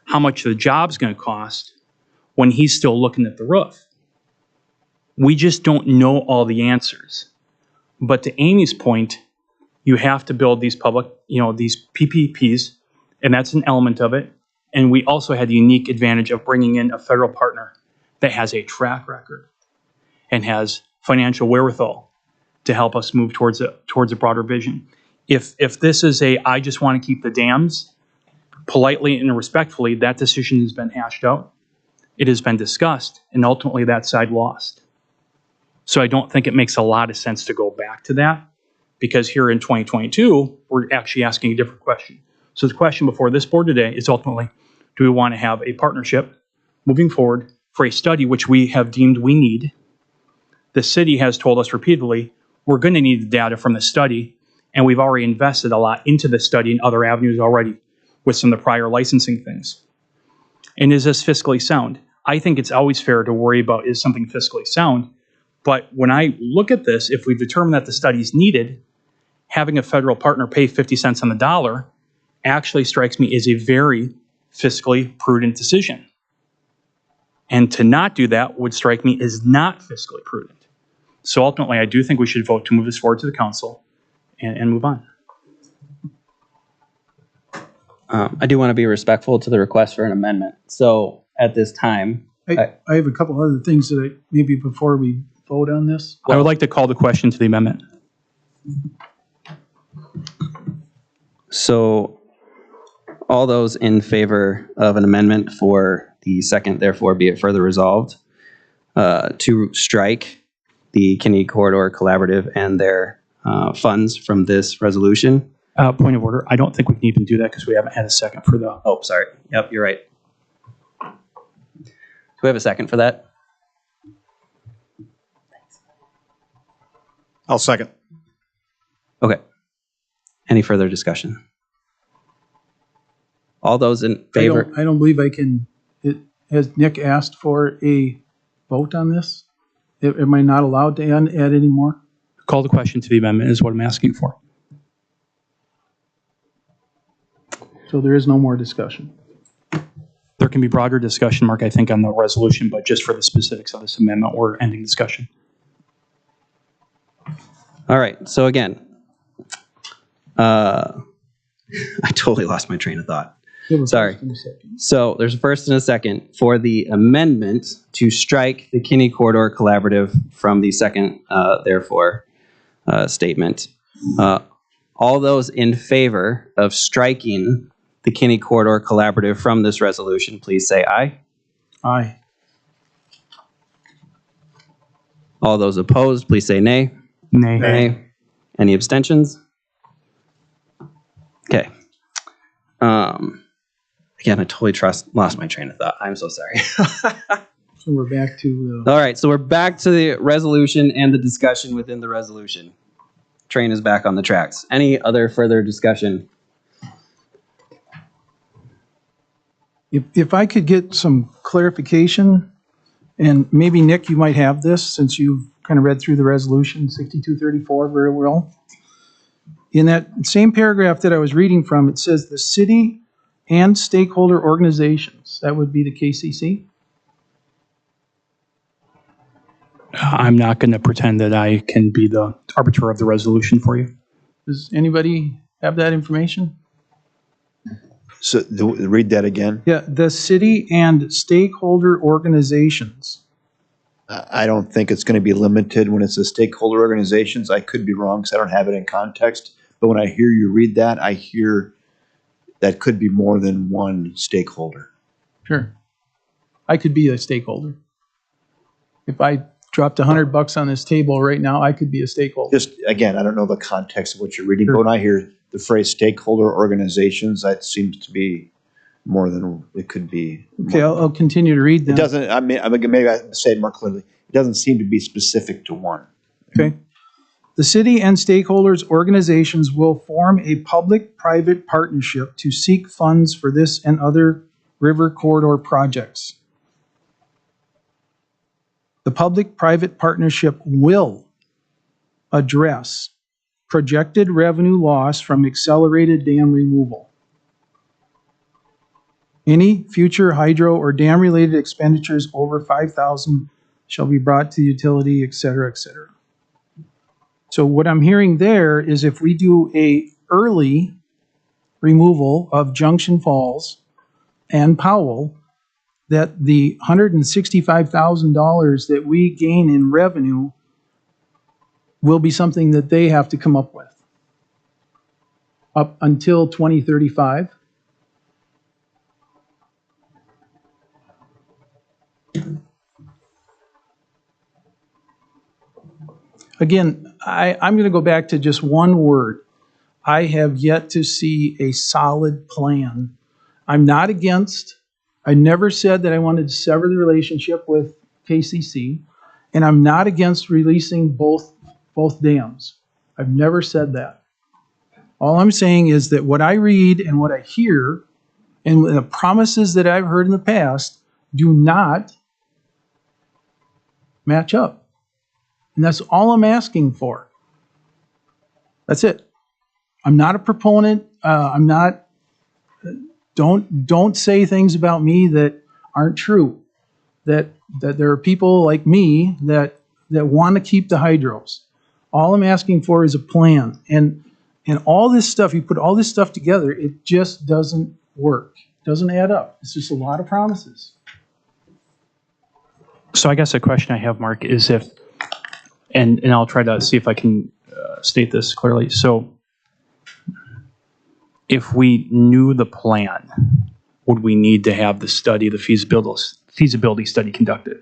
how much the job's going to cost when he's still looking at the roof. We just don't know all the answers. But to Amy's point, You have to build these public, these PPPs, and that's an element of it. And we also had the unique advantage of bringing in a federal partner that has a track record and has financial wherewithal to help us move towards a broader vision. If this is I just want to keep the dams, politely and respectfully, that decision has been hashed out. It has been discussed, and ultimately that side lost. So I don't think it makes a lot of sense to go back to that, because here in 2022, we're actually asking a different question. So the question before this board today is ultimately, do we want to have a partnership moving forward for a study which we have deemed we need? The city has told us repeatedly, we're going to need the data from the study, and we've already invested a lot into the study and other avenues already with some of the prior licensing things. And is this fiscally sound? I think it's always fair to worry about, is something fiscally sound? But when I look at this, if we determine that the study is needed, having a federal partner pay 50 cents on the dollar actually strikes me as a very fiscally prudent decision. And to not do that would strike me as not fiscally prudent. So ultimately, I do think we should vote to move this forward to the council and move on. I do want to be respectful to the request for an amendment. So at this time, I have a couple other things that maybe before we vote on this. I would like to call the question to the amendment. so all those in favor of an amendment for the second, therefore be it further resolved, to strike the Kinney Corridor Collaborative and their funds from this resolution. Point of order. I don't think we can even do that because we haven't had a second for the. Oh, sorry. Yep, you're right. Do we have a second for that? I'll second. Okay. Any further discussion? All those in favor? I don't believe I can. Has Nick asked for a vote on this? Am I not allowed to add any more? Call the question to the amendment is what I'm asking for. So there is no more discussion. There can be broader discussion, Mark, I think, on the resolution, but just for the specifics of this amendment, we're ending discussion. All right. So again, I totally lost my train of thought. Sorry. So there's a first and a second for the amendment to strike the Kinney Corridor Collaborative from the second, therefore, statement. All those in favor of striking the Kinney Corridor Collaborative from this resolution, please say aye. Aye. All those opposed, please say nay. Nay. Nay. Any abstentions? Okay. Again, I totally lost my train of thought. I'm so sorry. So we're back to the. All right, so we're back to the resolution and the discussion within the resolution. Train is back on the tracks. Any other further discussion? If I could get some clarification, and maybe Nick, you might have this since you've kind of read through the resolution 6234 very well. In that same paragraph that I was reading from, it says the city and stakeholder organizations. That would be the KCC. I'm not going to pretend that I can be the arbiter of the resolution for you. Does anybody have that information? So read that again. Yeah, the city and stakeholder organizations. I don't think it's going to be limited when it's the stakeholder organizations. I could be wrong because I don't have it in context. But when I hear you read that, I hear that could be more than one stakeholder. Sure. I could be a stakeholder. If I dropped $100 on this table right now, I could be a stakeholder. Just, again, I don't know the context of what you're reading, but when I hear the phrase stakeholder organizations, that seems to be more than it could be. Okay, I'll continue to read It them. doesn't, I mean, maybe I say it more clearly. It doesn't seem to be specific to one. Okay. The city and stakeholders organizations will form a public-private partnership to seek funds for this and other river corridor projects. The public-private partnership will address projected revenue loss from accelerated dam removal. Any future hydro or dam-related expenditures over $5,000 shall be brought to the utility, et cetera, et cetera. So what I'm hearing there is if we do a early removal of Junction Falls and Powell, that the $165,000 that we gain in revenue will be something that they have to come up with up until 2035. Again, I'm going to go back to just one word. I have yet to see a solid plan. I'm not against, I never said that I wanted to sever the relationship with KCC, and I'm not against releasing both dams. I've never said that. All I'm saying is that what I read and what I hear and the promises that I've heard in the past do not match up. And that's all I'm asking for. That's it. I'm not a proponent. Don't say things about me that aren't true. That there are people like me that want to keep the hydros. All I'm asking for is a plan. And all this stuff, you put all this stuff together, it just doesn't work. It doesn't add up. It's just a lot of promises. So I guess a question I have, Mark, is if, and I'll try to see if I can state this clearly. So if we knew the plan, would we need to have the study, the feasibility study conducted?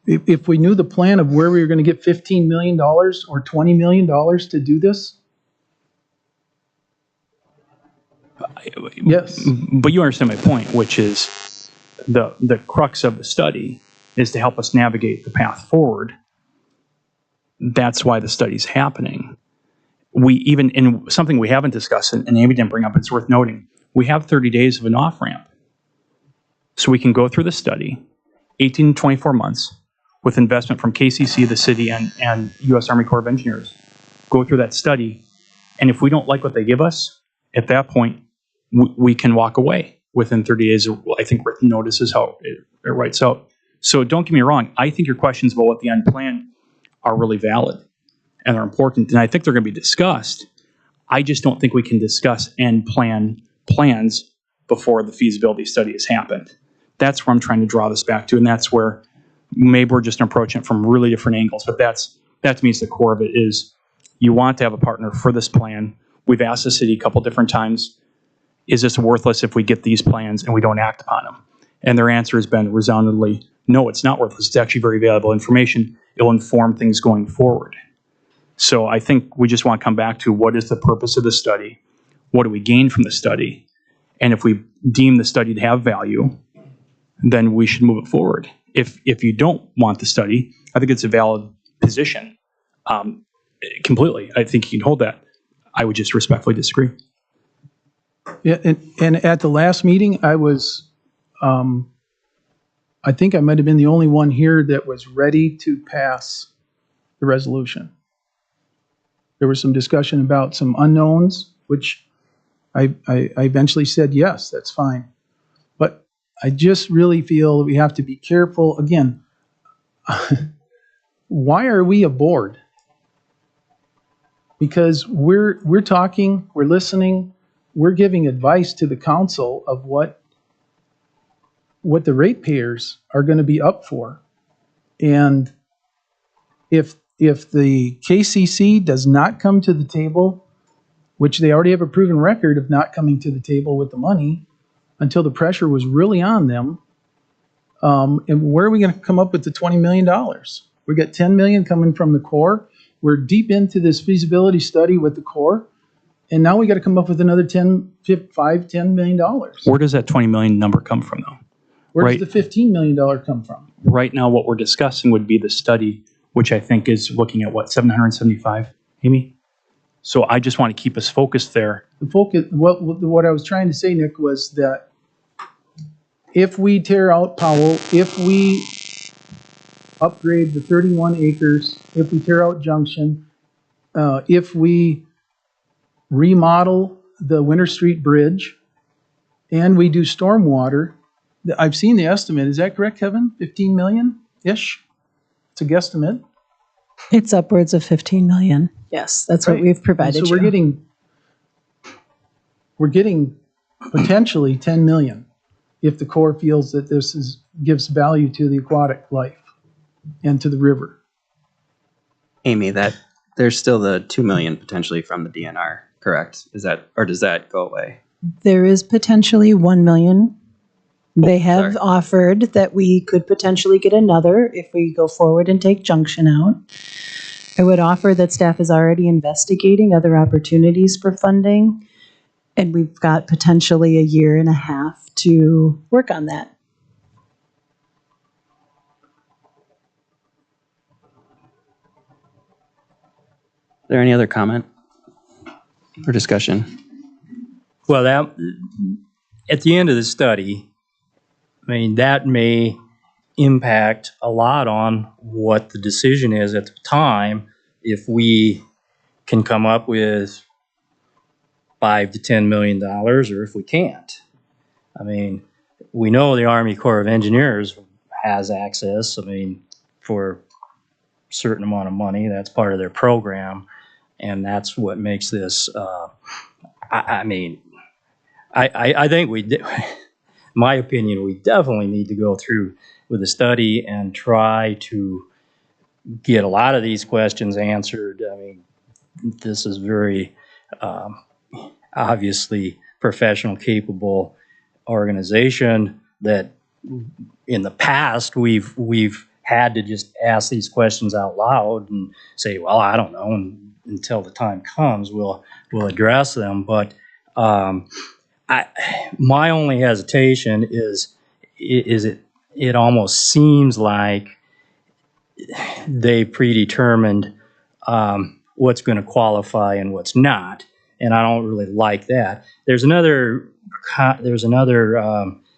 If we knew the plan of where we were going to get $15 million or $20 million to do this, yes. But you understand my point, which is the crux of the study is to help us navigate the path forward. That's why the study's happening. We even, in something we haven't discussed, and Amy didn't bring up, it's worth noting, we have 30 days of an off-ramp. So we can go through the study, 18 to 24 months, with investment from KCC, the city, and U.S. Army Corps of Engineers. Go through that study, and if we don't like what they give us, at that point, we can walk away within 30 days. I think written notice is how it writes out. So don't get me wrong. I think your questions about what the end plan are really valid and are important, and I think they're going to be discussed. I just don't think we can discuss end plans before the feasibility study has happened. That's where I'm trying to draw this back to, and that's where maybe we're just approaching it from really different angles. But that to me is the core of it, is you want to have a partner for this plan. We've asked the city a couple different times, is this worthless if we get these plans and we don't act upon them? And their answer has been resoundingly, no, it's not worthless. It's actually very valuable information. It'll inform things going forward. So I think we just want to come back to what is the purpose of the study? What do we gain from the study? And if we deem the study to have value, then we should move it forward. If you don't want the study, I think it's a valid position. Completely. I think you can hold that. I would just respectfully disagree. Yeah, and at the last meeting, I was, I think I might have been the only one here that was ready to pass the resolution. There was some discussion about some unknowns, which I eventually said, yes, that's fine. But I just really feel that we have to be careful. Again, why are we a board? Because we're talking, we're listening, we're giving advice to the council of what the ratepayers are going to be up for. And if the KCC does not come to the table, which they already have a proven record of not coming to the table with the money until the pressure was really on them, and where are we going to come up with the $20 million? We got $10 million coming from the Corps. We're deep into this feasibility study with the Corps, and now we got to come up with another $10 million. Where does that 20 million number come from, though? Where does the $15 million come from? Right now, what we're discussing would be the study, which I think is looking at, what, 775, Amy? So I just want to keep us focused there. The focus, what I was trying to say, Nick, was that if we tear out Powell, if we upgrade the 31 acres, if we tear out Junction, if we remodel the Winter Street Bridge, and we do stormwater, I've seen the estimate. Is that correct, Kevin? 15 million-ish? It's a guesstimate. It's upwards of 15 million. Yes, that's what Right. we've And provided so we're you. getting potentially 10 million if the Corps feels that gives value to the aquatic life and to the river. Amy, there's still the 2 million potentially from the DNR, correct? Is that, or does that go away? There is potentially 1 million. They have sorry. offered that we could potentially get another if we go forward and take Junction out. I would offer that staff is already investigating other opportunities for funding, and we've got potentially a year and a half to work on that. Is there any other comment or discussion? Well, at the end of the study, I mean, that may impact a lot on what the decision is at the time if we can come up with $5 to $10 million or if we can't. I mean, we know the Army Corps of Engineers has access, I mean, for a certain amount of money. That's part of their program, and that's what makes this, I think my opinion, we definitely need to go through with a study and try to get a lot of these questions answered. I mean, this is very obviously professional, capable organization that in the past we've had to just ask these questions out loud and say, well, I don't know, and until the time comes, we'll address them. But my only hesitation is it almost seems like they predetermined what's going to qualify and what's not, and I don't really like that. There's another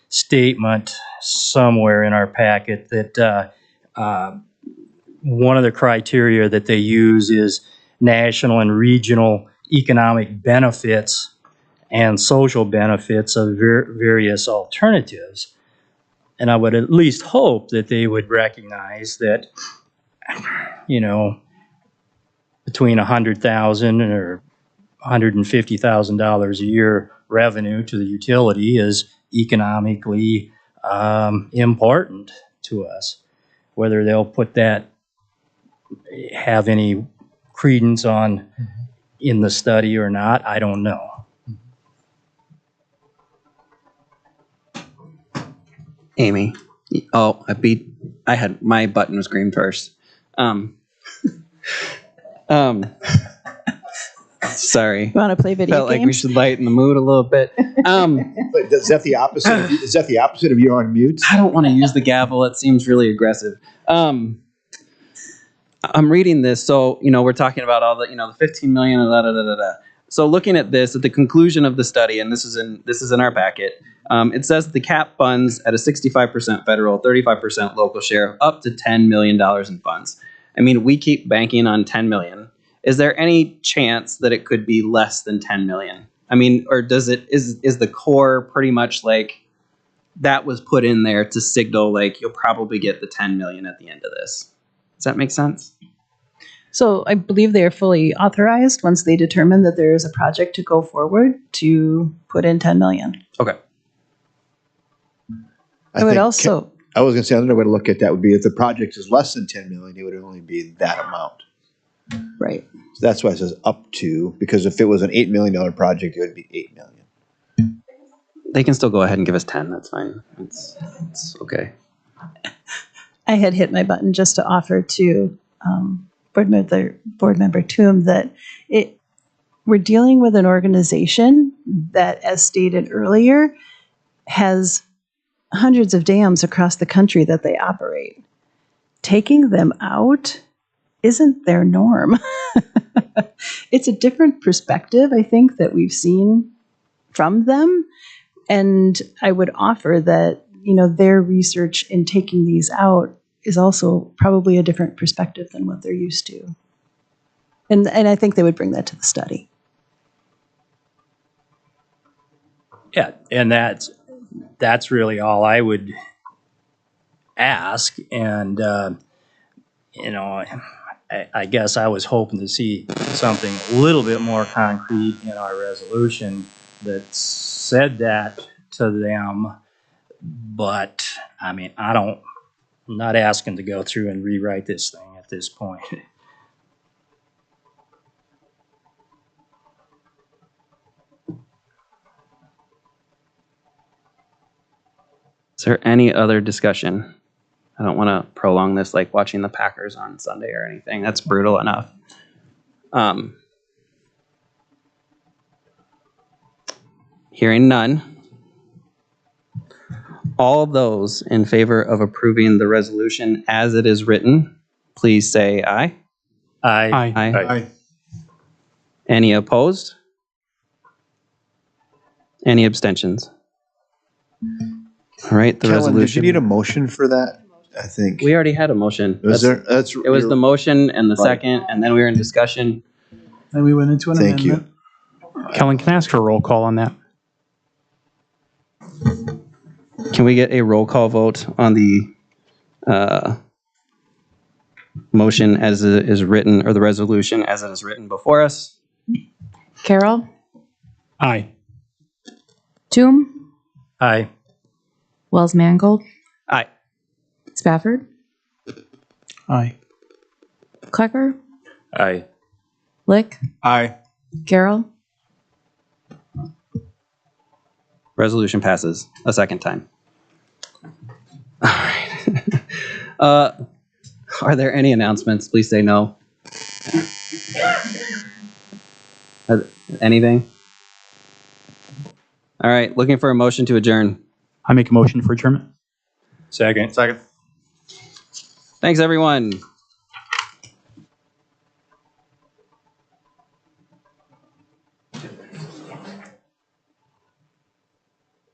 statement somewhere in our packet that one of the criteria that they use is national and regional economic benefits and social benefits of various alternatives. And I would at least hope that they would recognize that, you know, between $100,000 or $150,000 a year revenue to the utility is economically important to us. Whether they'll have any credence on in the study or not, I don't know. Amy. Oh, my button was green first. Sorry. You want to play video Felt games? like we should lighten the mood a little bit. But is that the opposite? Is that the opposite of you're on mute? I don't want to use the gavel. It seems really aggressive. I'm reading this, so we're talking about all the the 15 million. So looking at this, at the conclusion of the study, and this is in our packet, it says the cap funds at a 65% federal, 35% local share, up to $10 million in funds. I mean, we keep banking on 10 million. Is there any chance that it could be less than 10 million? I mean, or is the Corps pretty much like that was put in there to signal like you'll probably get the 10 million at the end of this? Does that make sense? So I believe they are fully authorized once they determine that there is a project to go forward to put in 10 million. Okay. I would also, I was going to say another way to look at that would be if the project is less than 10 million, it would only be that amount. right. So that's why it says up to, because if it was an $8 million project, it would be 8 million. They can still go ahead and give us 10. That's fine. It's okay. I had hit my button just to offer to board member Toom that we're dealing with an organization that, as stated earlier, has hundreds of dams across the country that they operate. Taking them out isn't their norm. It's a different perspective, I think, that we've seen from them. And I would offer that, their research in taking these out is also probably a different perspective than what they're used to. And I think they would bring that to the study. Yeah, and that's really all I would ask. And I guess I was hoping to see something a little bit more concrete in our resolution that said that to them. But, I mean, I'm not asking to go through and rewrite this thing at this point. Is there any other discussion? I don't want to prolong this like watching the Packers on Sunday or anything. That's brutal enough. Hearing none. All those in favor of approving the resolution as it is written, please say aye. Aye. Aye. Any opposed? Any abstentions? All right, the Kellen, did you resolution. need a motion for that? I think. We already had a motion. Was there? It was the motion and the Right. second, and then we were in discussion. Then we went into an Thank you. amendment. Kellen, can I ask for a roll call on that? Can we get a roll call vote on the motion as it is written, or the resolution as it is written before us? Carroll, Aye. Toom, Aye. Wells Mangold, Aye. Spafford, Aye. Klecker, Aye. Lick, Aye. Carroll, Resolution passes a second time. All right. Are there any announcements? Please say no. Anything? All right, looking for a motion to adjourn. I make a motion for adjournment. Second. Thanks, everyone.